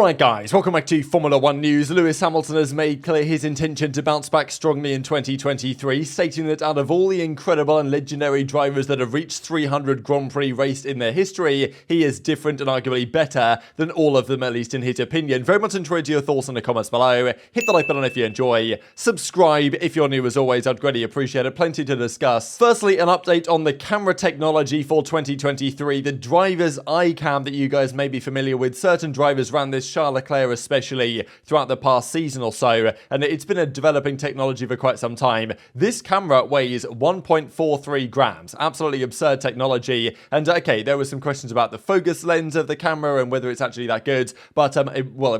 Alright guys, welcome back to Formula 1 news. Lewis Hamilton has made clear his intention to bounce back strongly in 2023, stating that out of all the incredible and legendary drivers that have reached 300 Grand Prix raced in their history, he is different and arguably better than all of them, at least in his opinion. Very much enjoyed your thoughts in the comments below. Hit the like button if you enjoy. Subscribe if you're new as always, I'd greatly appreciate it. Plenty to discuss. Firstly, an update on the camera technology for 2023. The driver's eye cam that you guys may be familiar with. Certain drivers ran this, Charles Leclerc especially, throughout the past season or so, and it's been a developing technology for quite some time. This camera weighs 1.43 grams. Absolutely absurd technology. And okay, there were some questions about the focus lens of the camera and whether it's actually that good, but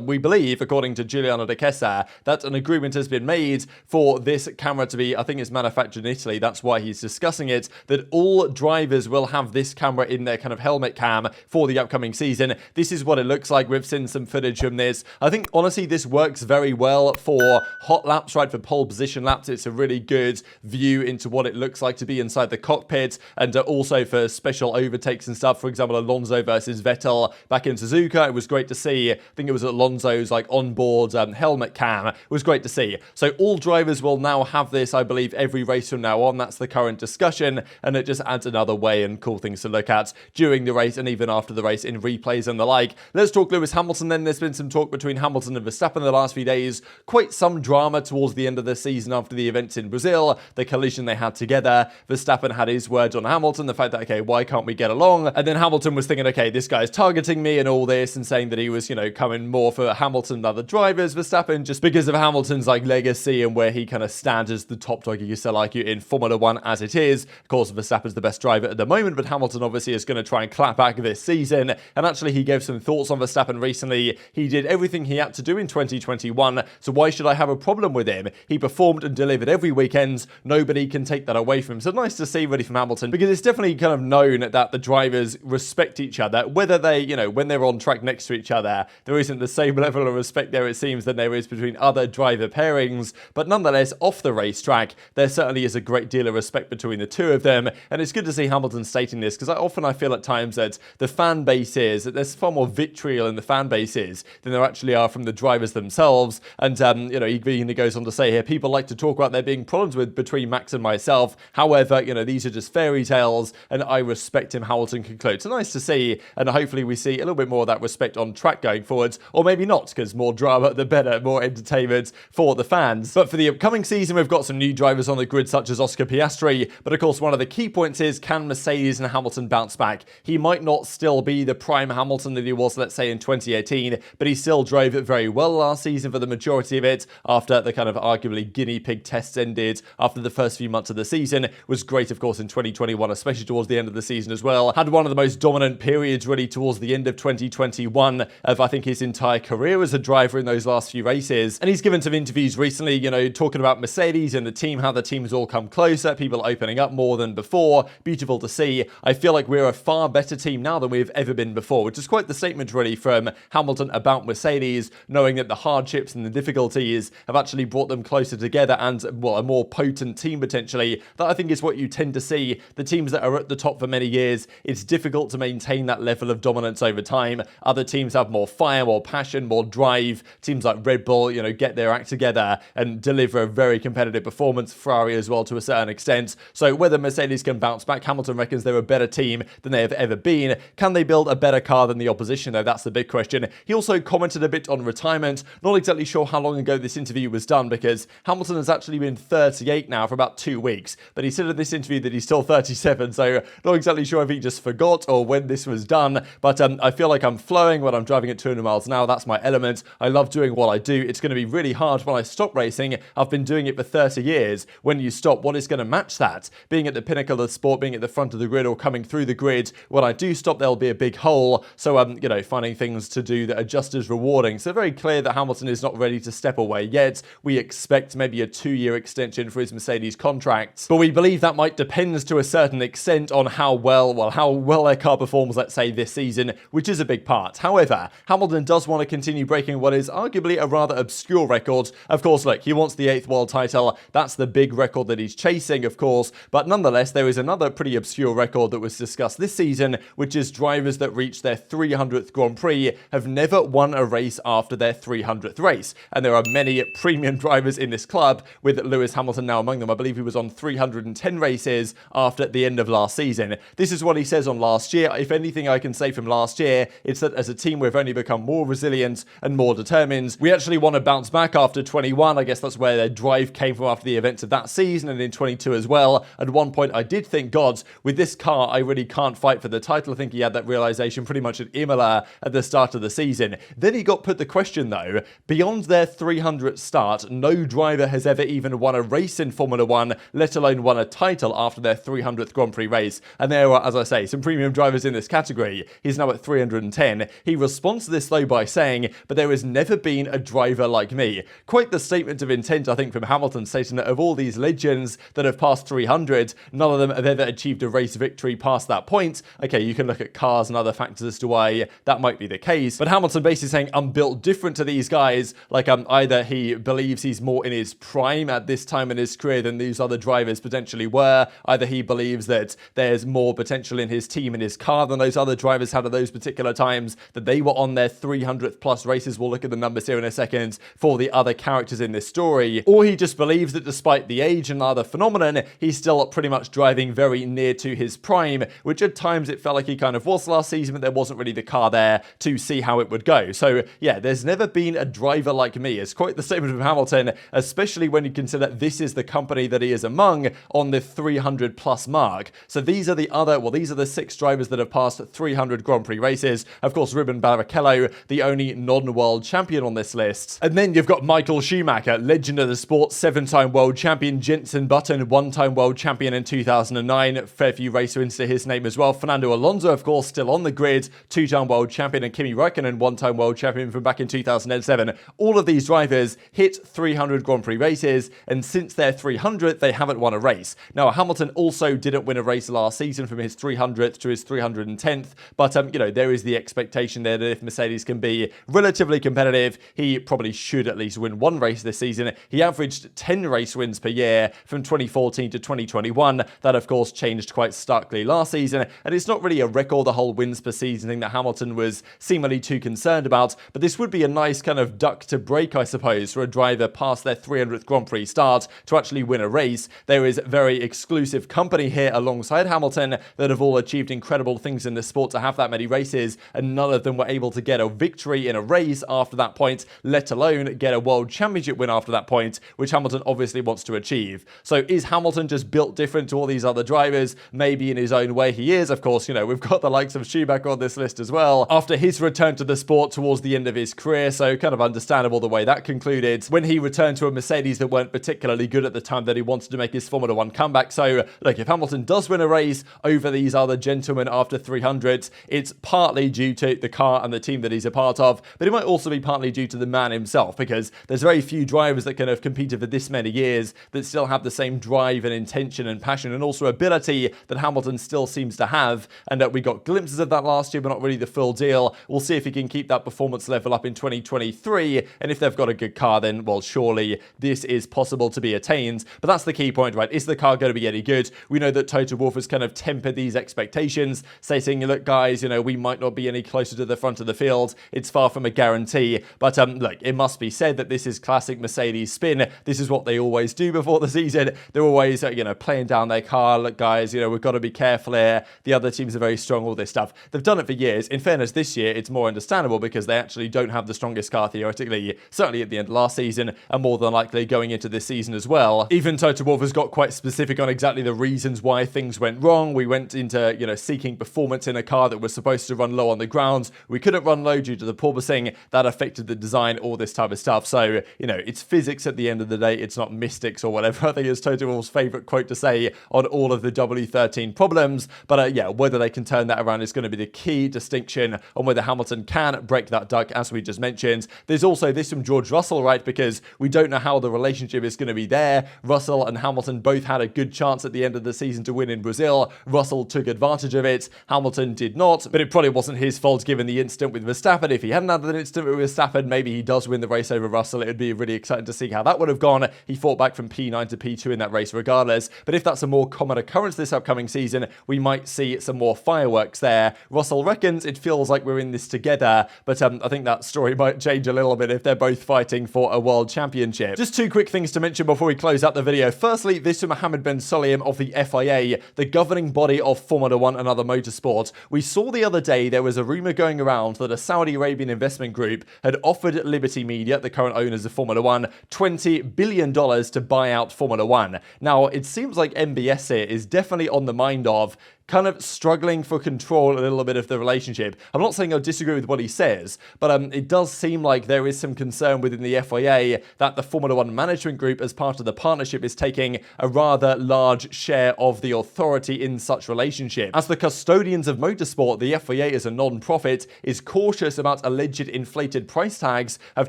we believe, according to Giuliano De Chessa, that an agreement has been made for this camera to be, I think it's manufactured in Italy, that's why he's discussing it, that all drivers will have this camera in their kind of helmet cam for the upcoming season. This is what it looks like. We've seen some footage from this. I think honestly this works very well for hot laps, right, for pole position laps. It's a really good view into what it looks like to be inside the cockpit, and also for special overtakes and stuff. For example, Alonso versus Vettel back in Suzuka, it was great to see. I think it was Alonso's like onboard helmet cam. It was great to see. So all drivers will now have this, I believe, every race from now on. That's the current discussion, and it just adds another way and cool things to look at during the race and even after the race in replays and the like. Let's talk Lewis Hamilton then. There's been some talk between Hamilton and Verstappen in the last few days. Quite some drama towards the end of the season after the events in Brazil, the collision they had together. Verstappen had his words on Hamilton, the fact that, okay, why can't we get along? And then Hamilton was thinking, okay, this guy's targeting me and all this, and saying that he was, coming more for Hamilton than other drivers. Verstappen, just because of Hamilton's like legacy and where he kind of stands as the top dog, you say, like, in Formula 1 as it is. Of course, Verstappen's the best driver at the moment, but Hamilton obviously is going to try and clap back this season. And actually, he gave some thoughts on Verstappen recently. He did everything he had to do in 2021, so why should I have a problem with him? He performed and delivered every weekend. Nobody can take that away from him. So nice to see really from Hamilton, because it's definitely kind of known that the drivers respect each other, whether they, when they're on track next to each other, there isn't the same level of respect there, it seems, than there is between other driver pairings, but nonetheless, off the racetrack, there certainly is a great deal of respect between the two of them, and it's good to see Hamilton stating this, because I feel at times that the fan base is, that there's far more vitriol in the fan bases than there actually are from the drivers themselves. And he goes on to say here, people like to talk about there being problems between Max and myself. However, these are just fairy tales, and I respect him, Hamilton concludes. So nice to see, and hopefully we see a little bit more of that respect on track going forwards, or maybe not, because more drama the better, more entertainment for the fans. But for the upcoming season, we've got some new drivers on the grid, such as Oscar Piastri. But of course, one of the key points is, can Mercedes and Hamilton bounce back? He might not still be the prime Hamilton that he was, let's say, in 2018, but he still drove it very well last season for the majority of it, after the kind of arguably guinea pig tests ended after the first few months of the season. It was great, of course, in 2021, especially towards the end of the season as well. Had one of the most dominant periods really towards the end of 2021 of, I think, his entire career as a driver in those last few races. And he's given some interviews recently, talking about Mercedes and the team, how the team's all come closer, people opening up more than before. Beautiful to see. I feel like we're a far better team now than we've ever been before, which is quite the statement really from Hamilton about Mercedes, knowing that the hardships and the difficulties have actually brought them closer together and, well, a more potent team potentially. That I think is what you tend to see. The teams that are at the top for many years, it's difficult to maintain that level of dominance over time. Other teams have more fire, more passion, more drive. Teams like Red Bull, get their act together and deliver a very competitive performance. Ferrari as well to a certain extent. So whether Mercedes can bounce back, Hamilton reckons they're a better team than they have ever been. Can they build a better car than the opposition though? That's the big question. He also commented a bit on retirement. Not exactly sure how long ago this interview was done, because Hamilton has actually been 38 now for about 2 weeks. But he said in this interview that he's still 37, so not exactly sure if he just forgot or when this was done. But I feel like I'm flowing when I'm driving at 200 miles an hour. That's my element. I love doing what I do. It's going to be really hard when I stop racing. I've been doing it for 30 years. When you stop, what is going to match that? Being at the pinnacle of the sport, being at the front of the grid or coming through the grid, when I do stop, there'll be a big hole. So, finding things to do that are just as rewarding. So very clear that Hamilton is not ready to step away yet. We expect maybe a 2-year extension for his Mercedes contract, but we believe that might depend to a certain extent on how well their car performs, let's say, this season, which is a big part. However, Hamilton does want to continue breaking what is arguably a rather obscure record. Of course, look, he wants the 8th world title. That's the big record that he's chasing, of course, but nonetheless, there is another pretty obscure record that was discussed this season, which is drivers that reach their 300th Grand Prix have never never won a race after their 300th race. And there are many premium drivers in this club, with Lewis Hamilton now among them. I believe he was on 310 races after the end of last season. This is what he says on last year. If anything I can say from last year, it's that as a team we've only become more resilient and more determined. We actually want to bounce back after 21. I guess that's where their drive came from after the events of that season, and in 22 as well. At one point I did think, God, with this car I really can't fight for the title. I think he had that realization pretty much at Imola at the start of the season. Then he got put the question though, beyond their 300th start, no driver has ever even won a race in Formula 1, let alone won a title after their 300th Grand Prix race. And there are, as I say, some premium drivers in this category. He's now at 310. He responds to this though by saying, but there has never been a driver like me. Quite the statement of intent, I think, from Hamilton, stating that of all these legends that have passed 300, none of them have ever achieved a race victory past that point. Okay, you can look at cars and other factors as to why that might be the case, but Hamilton basically saying, I'm built different to these guys. Like, either he believes he's more in his prime at this time in his career than these other drivers potentially were. Either he believes that there's more potential in his team and his car than those other drivers had at those particular times, that they were on their 300th plus races. We'll look at the numbers here in a second for the other characters in this story. Or he just believes that despite the age and other phenomenon, he's still pretty much driving very near to his prime, which at times it felt like he kind of was last season, but there wasn't really the car there to see how it would go. So yeah, there's never been a driver like me. It's quite the statement from Hamilton, especially when you consider this is the company that he is among on the 300 plus mark. So these are the 6 drivers that have passed 300 Grand Prix races. Of course, Ruben Barrichello, the only non-world champion on this list. And then you've got Michael Schumacher, legend of the sport, 7-time world champion. Jenson Button, 1-time world champion in 2009. Fair few race wins to his name as well. Fernando Alonso, of course, still on the grid, 2-time world champion, and Kimi Räikkönen, 1-time world champion from back in 2007. All of these drivers hit 300 Grand Prix races, and since their 300th, they haven't won a race. Now, Hamilton also didn't win a race last season from his 300th to his 310th, but there is the expectation there that if Mercedes can be relatively competitive, he probably should at least win one race this season. He averaged 10 race wins per year from 2014 to 2021. That, of course, changed quite starkly last season, and it's not really a record, the whole wins per season thing that Hamilton was seemingly too concerned about, but this would be a nice kind of duck to break, I suppose, for a driver past their 300th Grand Prix start to actually win a race. There is very exclusive company here alongside Hamilton that have all achieved incredible things in the sport to have that many races, and none of them were able to get a victory in a race after that point, let alone get a world championship win after that point, which Hamilton obviously wants to achieve. So is Hamilton just built different to all these other drivers? Maybe in his own way he is. Of course, we've got the likes of Schumacher on this list as well, after his return to the sport towards the end of his career, so kind of understandable the way that concluded, when he returned to a Mercedes that weren't particularly good at the time that he wanted to make his Formula 1 comeback. So look, if Hamilton does win a race over these other gentlemen after 300, it's partly due to the car and the team that he's a part of, but it might also be partly due to the man himself, because there's very few drivers that can have competed for this many years that still have the same drive and intention and passion and also ability that Hamilton still seems to have, and that we got glimpses of that last year, but not really the full deal. We'll see if he can keep that performance level up in 2023, and if they've got a good car, then, well, surely this is possible to be attained. But that's the key point, right? Is the car going to be any good? We know that Toto Wolff has kind of tempered these expectations, saying, look, guys, we might not be any closer to the front of the field. It's far from a guarantee. But look, it must be said that this is classic Mercedes spin. This is what they always do before the season. They're always, playing down their car. Look, guys, we've got to be careful here. The other teams are very strong, all this stuff. They've done it for years. In fairness, this year, it's more understandable because they actually don't have the strongest car theoretically, certainly at the end of last season, and more than likely going into this season as well. Even Toto Wolff has got quite specific on exactly the reasons why things went wrong. We went into, seeking performance in a car that was supposed to run low on the ground. We couldn't run low due to the porpoising. That affected the design, all this type of stuff. So, it's physics at the end of the day. It's not mystics or whatever. I think it's Toto Wolff's favourite quote to say on all of the W13 problems. But whether they can turn that around is going to be the key distinction on whether Hamilton can break that duck, as we just mentioned. There's also this from George Russell, right? Because we don't know how the relationship is going to be there. Russell and Hamilton both had a good chance at the end of the season to win in Brazil. Russell took advantage of it. Hamilton did not, but it probably wasn't his fault given the incident with Verstappen. If he hadn't had an incident with Verstappen, maybe he does win the race over Russell. It would be really exciting to see how that would have gone. He fought back from P9 to P2 in that race regardless. But if that's a more common occurrence this upcoming season, we might see some more fireworks there. Russell reckons it feels like we're in this together, but I think that story might change a little bit if they're both fighting for a world championship. Just two quick things to mention before we close out the video. Firstly, this is Mohammed bin Sulayem of the FIA, the governing body of Formula 1 and other motorsports. We saw the other day there was a rumor going around that a Saudi Arabian investment group had offered Liberty Media, the current owners of Formula 1, $20 billion to buy out Formula 1. Now, it seems like MBS here is definitely on the mind of kind of struggling for control a little bit of the relationship. I'm not saying I disagree with what he says, but it does seem like there is some concern within the FIA that the Formula 1 management group, as part of the partnership, is taking a rather large share of the authority in such relationship. As the custodians of motorsport, the FIA, as a non-profit, is cautious about alleged inflated price tags of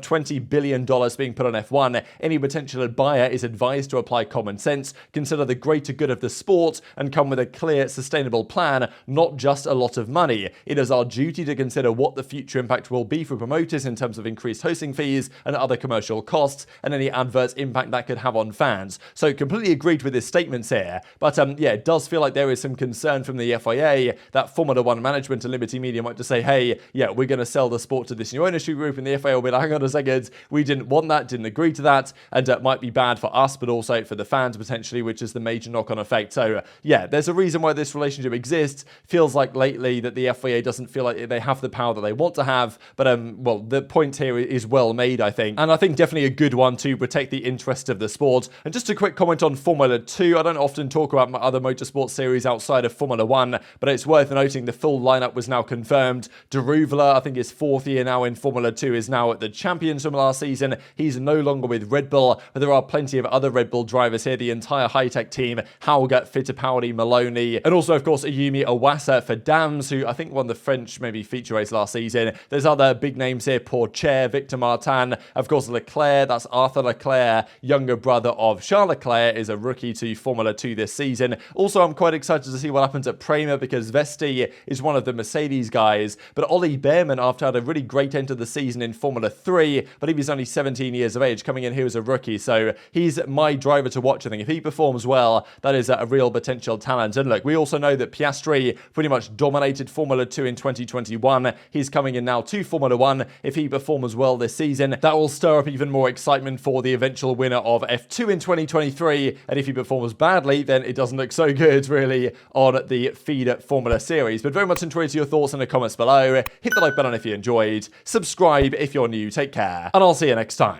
$20 billion being put on F1. Any potential buyer is advised to apply common sense, consider the greater good of the sport, and come with a clear, sustainable plan, not just a lot of money. It is our duty to consider what the future impact will be for promoters in terms of increased hosting fees and other commercial costs, and any adverse impact that could have on fans. So completely agreed with his statements here, but yeah, it does feel like there is some concern from the FIA that Formula 1 management and Liberty Media might just say, hey, yeah, we're going to sell the sport to this new ownership group, and the FIA will be like, hang on a second, we didn't want that, didn't agree to that, and it might be bad for us, but also for the fans potentially, which is the major knock-on effect. So yeah, there's a reason why this relationship exists. Feels like lately that the FIA doesn't feel like they have the power that they want to have, but well, the point here is well made, I think, and I think definitely a good one to protect the interest of the sport. And just a quick comment on Formula 2. I don't often talk about my other motorsport series outside of Formula 1, but it's worth noting the full lineup was now confirmed. Deruvla, I think his fourth year now in Formula 2, is now at the champions from last season. He's no longer with Red Bull, but there are plenty of other Red Bull drivers here, the entire high-tech team, Hauger, Fittipaldi, Maloney, and also, of course, Ayumi Iwasa for Dams, who I think won the French maybe feature race last season. There's other big names here, Pourchaire, Victor Martin, of course Leclerc, that's Arthur Leclerc, younger brother of Charles Leclerc, is a rookie to Formula 2 this season. Also, I'm quite excited to see what happens at Prema, because Vesti is one of the Mercedes guys, but Ollie Behrman, after had a really great end of the season in Formula 3, but he was only 17 years of age, coming in here as a rookie, so he's my driver to watch. I think if he performs well, that is a real potential talent. And look, we also know that Piastri pretty much dominated Formula 2 in 2021. He's coming in now to Formula 1. If he performs well this season, that will stir up even more excitement for the eventual winner of F2 in 2023. And if he performs badly, then it doesn't look so good, really, on the feeder Formula series. But very much enjoyed your thoughts in the comments below. Hit the like button if you enjoyed. Subscribe if you're new. Take care. And I'll see you next time.